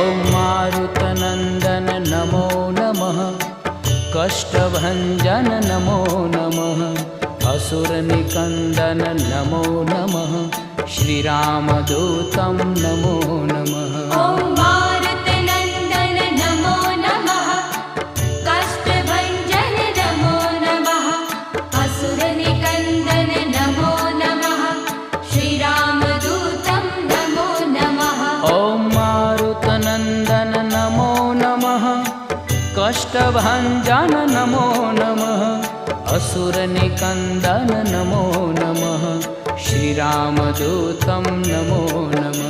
ॐ मारुतनन्दन नमो नमः, कष्टभञ्जन नमो नमः, असुरनिकन्दन नमो नमः, श्रीरामदूतं नमो नमः। ॐ मारुतनन्दन नमो नमः, कष्टभञ्जन नमो नमः, असुरनिकन्दन नमो नमः, श्रीरामदूतं नमो नमः। ॐ मारुतनन्दन नमो नमः, कष्टभञ्जन नमो नमः, असुरनिकन्दन नमो नमः, श्रीरामदूतं नमो नमः।